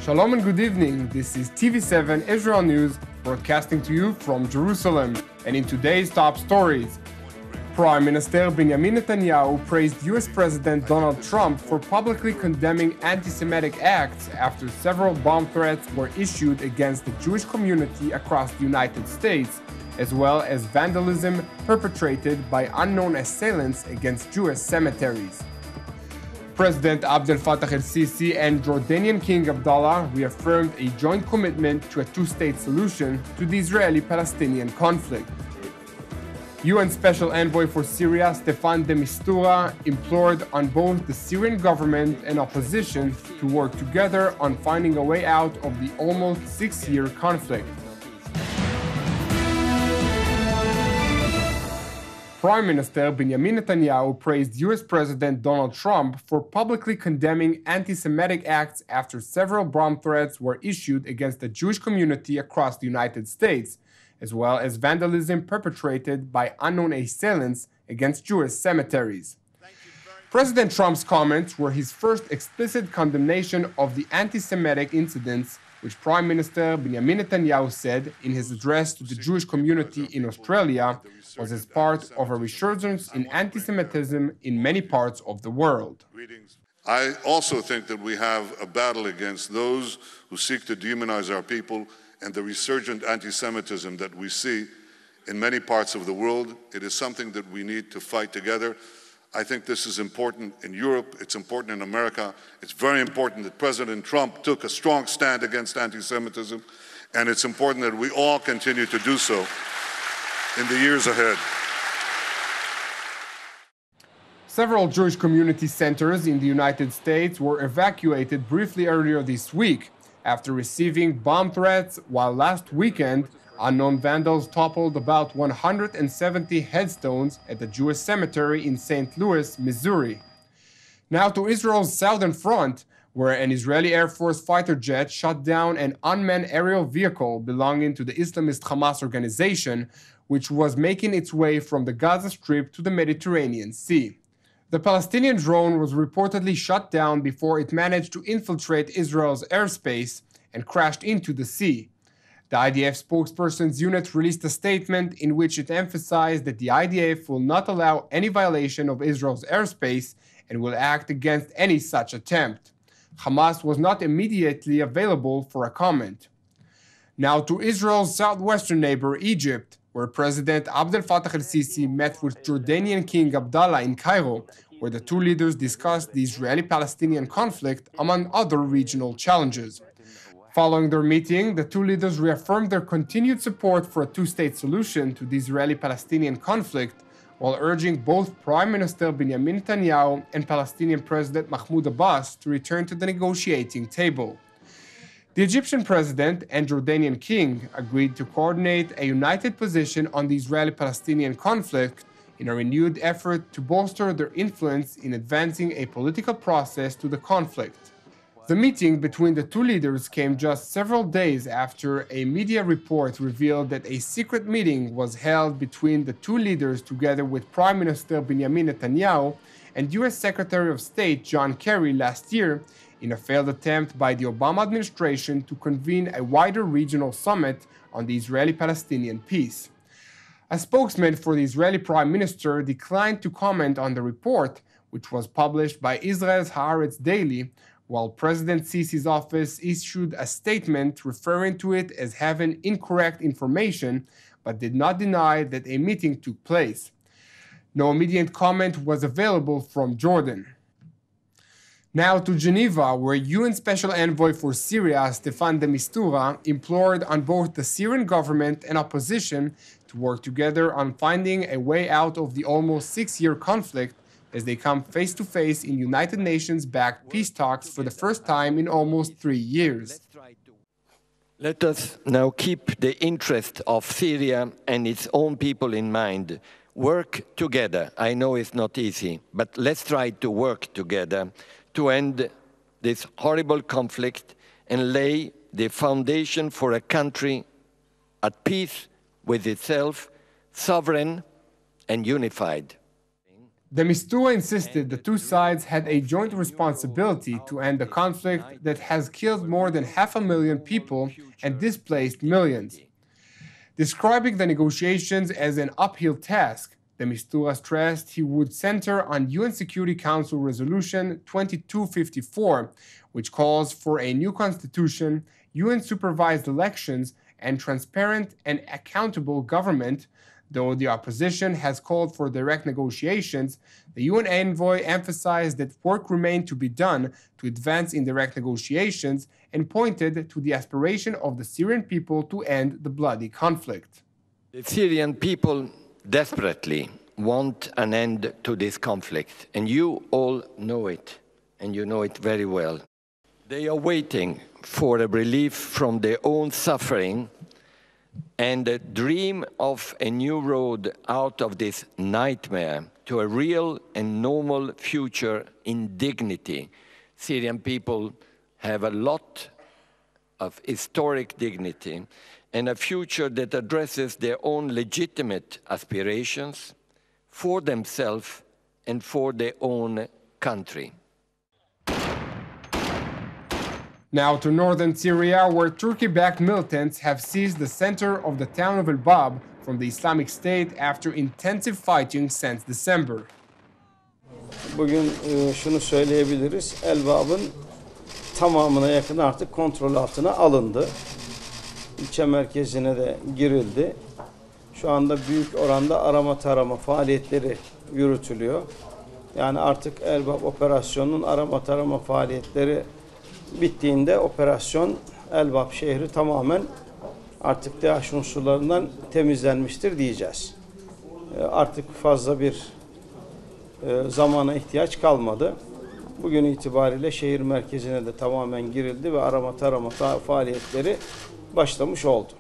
Shalom and good evening. This is TV7 Israel News, broadcasting to you from Jerusalem. And in today's top stories, Prime Minister Benjamin Netanyahu praised US President Donald Trump for publicly condemning anti-Semitic acts after several bomb threats were issued against the Jewish community across the United States, as well as vandalism perpetrated by unknown assailants against Jewish cemeteries. President Abdel Fattah el-Sisi and Jordanian King Abdullah reaffirmed a joint commitment to a two-state solution to the Israeli-Palestinian conflict. UN Special Envoy for Syria Staffan de Mistura implored on both the Syrian government and opposition to work together on finding a way out of the almost 6-year conflict. Prime Minister Benjamin Netanyahu praised US President Donald Trump for publicly condemning anti-Semitic acts after several bomb threats were issued against the Jewish community across the United States, as well as vandalism perpetrated by unknown assailants against Jewish cemeteries. President Trump's comments were his first explicit condemnation of the anti-Semitic incidents, which Prime Minister Benjamin Netanyahu said in his address to the Jewish community in Australia was as part of a resurgence in anti-Semitism in many parts of the world. I also think that we have a battle against those who seek to demonize our people and the resurgent anti-Semitism that we see in many parts of the world. It is something that we need to fight together. I think this is important in Europe, it's important in America. It's very important that President Trump took a strong stand against anti-Semitism, and it's important that we all continue to do so in the years ahead. Several Jewish community centers in the United States were evacuated briefly earlier this week after receiving bomb threats, while last weekend, unknown vandals toppled about 170 headstones at the Jewish cemetery in St. Louis, Missouri. Now to Israel's southern front, where an Israeli Air Force fighter jet shot down an unmanned aerial vehicle belonging to the Islamist Hamas organization, which was making its way from the Gaza Strip to the Mediterranean Sea. The Palestinian drone was reportedly shot down before it managed to infiltrate Israel's airspace and crashed into the sea. The IDF spokesperson's unit released a statement in which it emphasized that the IDF will not allow any violation of Israel's airspace and will act against any such attempt. Hamas was not immediately available for a comment. Now to Israel's southwestern neighbor, Egypt, where President Abdel Fattah el-Sisi met with Jordanian King Abdullah in Cairo, where the two leaders discussed the Israeli-Palestinian conflict, among other regional challenges. Following their meeting, the two leaders reaffirmed their continued support for a two-state solution to the Israeli-Palestinian conflict, while urging both Prime Minister Benjamin Netanyahu and Palestinian President Mahmoud Abbas to return to the negotiating table. The Egyptian president and Jordanian king agreed to coordinate a united position on the Israeli-Palestinian conflict in a renewed effort to bolster their influence in advancing a political process to the conflict. The meeting between the two leaders came just several days after a media report revealed that a secret meeting was held between the two leaders together with Prime Minister Benjamin Netanyahu and US Secretary of State John Kerry last year in a failed attempt by the Obama administration to convene a wider regional summit on the Israeli-Palestinian peace. A spokesman for the Israeli Prime Minister declined to comment on the report, which was published by Israel's Haaretz Daily, while President Sisi's office issued a statement referring to it as having incorrect information, but did not deny that a meeting took place. No immediate comment was available from Jordan. Now to Geneva, where UN Special Envoy for Syria Staffan de Mistura implored on both the Syrian government and opposition to work together on finding a way out of the almost 6-year conflict as they come face-to-face in United Nations-backed peace talks for the first time in almost 3 years. Let us now keep the interest of Syria and its own people in mind. Work together. I know it's not easy, but let's try to work together to end this horrible conflict and lay the foundation for a country at peace with itself, sovereign and unified. De Mistura insisted the two sides had a joint responsibility to end the conflict that has killed more than 500,000 people and displaced millions. Describing the negotiations as an uphill task, de Mistura stressed he would center on UN Security Council Resolution 2254, which calls for a new constitution, UN-supervised elections, and transparent and accountable government. Though the opposition has called for direct negotiations, the UN envoy emphasized that work remained to be done to advance in direct negotiations and pointed to the aspiration of the Syrian people to end the bloody conflict. The Syrian people desperately want an end to this conflict, and you all know it, and you know it very well. They are waiting for a relief from their own suffering and a dream of a new road out of this nightmare to a real and normal future in dignity. Syrian people have a lot of historic dignity and a future that addresses their own legitimate aspirations for themselves and for their own country. Now to northern Syria, where Turkey-backed militants have seized the center of the town of El-Bab from the Islamic State after intensive fighting since December. Bugün şunu söyleyebiliriz, El-Bab'ın tamamına yakın artık kontrol altına alındı. İlçe merkezine de girildi. Şu anda büyük oranda arama tarama faaliyetleri yürütülüyor. Yani artık El-Bab operasyonunun arama tarama faaliyetleri bittiğinde operasyon El-Bab şehri tamamen artık DAEŞ unsurlarından temizlenmiştir diyeceğiz. Artık fazla bir zamana ihtiyaç kalmadı. Bugün itibariyle şehir merkezine de tamamen girildi ve arama tarama faaliyetleri başlamış oldu.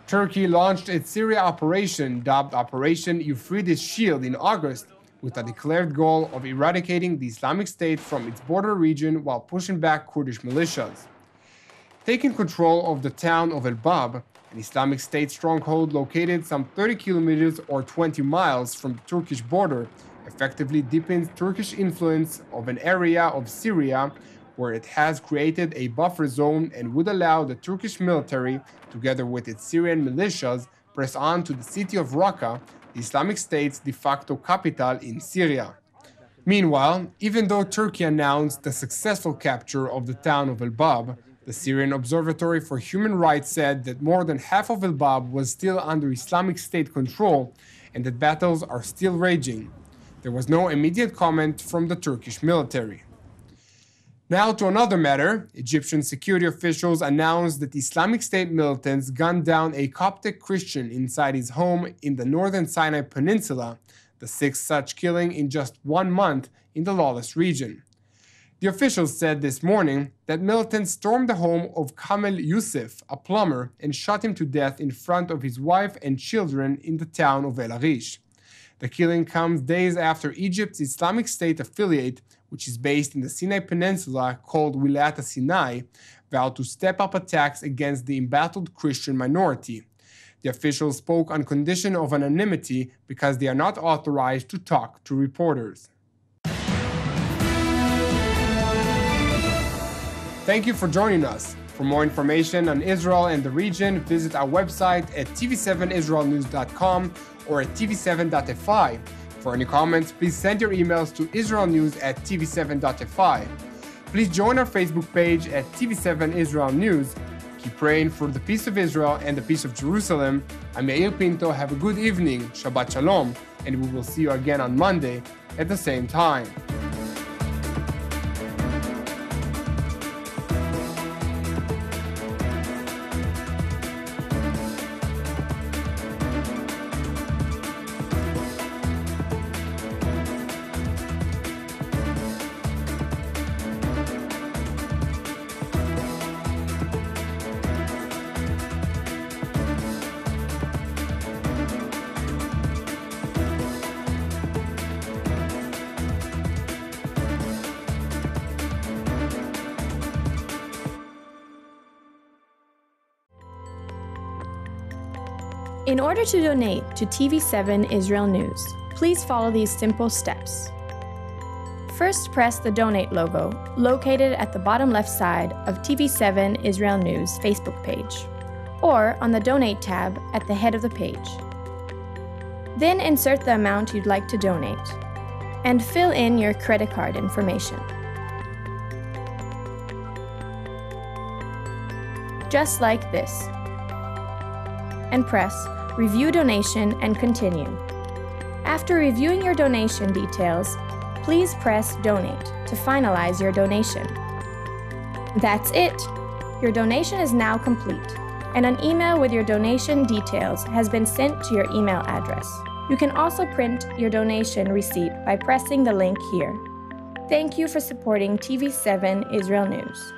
Turkey launched its Syria operation, dubbed Operation Euphrates Shield, in August, with a declared goal of eradicating the Islamic State from its border region while pushing back Kurdish militias. Taking control of the town of El-Bab, an Islamic State stronghold located some 30 kilometers or 20 miles from the Turkish border, effectively deepens Turkish influence of an area of Syria where it has created a buffer zone and would allow the Turkish military, together with its Syrian militias, press on to the city of Raqqa, the Islamic State's de facto capital in Syria. Meanwhile, even though Turkey announced the successful capture of the town of El-Bab, the Syrian Observatory for Human Rights said that more than half of El-Bab was still under Islamic State control and that battles are still raging. There was no immediate comment from the Turkish military. Now to another matter, Egyptian security officials announced that Islamic State militants gunned down a Coptic Christian inside his home in the northern Sinai Peninsula, the sixth such killing in just 1 month in the lawless region. The officials said this morning that militants stormed the home of Kamel Youssef, a plumber, and shot him to death in front of his wife and children in the town of El Arish. The killing comes days after Egypt's Islamic State affiliate, which is based in the Sinai Peninsula called Wilayat Sinai, vowed to step up attacks against the embattled Christian minority. The officials spoke on condition of anonymity because they are not authorized to talk to reporters. Thank you for joining us. For more information on Israel and the region, visit our website at tv7israelnews.com or at tv7.fi. For any comments, please send your emails to israelnews@tv7.fi. Please join our Facebook page at TV7 Israel News. Keep praying for the peace of Israel and the peace of Jerusalem. I'm Yair Pinto. Have a good evening. Shabbat Shalom. And we will see you again on Monday at the same time. In order to donate to TV7 Israel News, Please follow these simple steps. First, press the Donate logo, located at the bottom left side of TV7 Israel News Facebook page, or on the Donate tab at the head of the page. Then insert the amount you'd like to donate, and fill in your credit card information. Just like this. And press Review Donation and continue. After reviewing your donation details, please press Donate to finalize your donation. That's it! Your donation is now complete, and an email with your donation details has been sent to your email address. You can also print your donation receipt by pressing the link here. Thank you for supporting TV7 Israel News.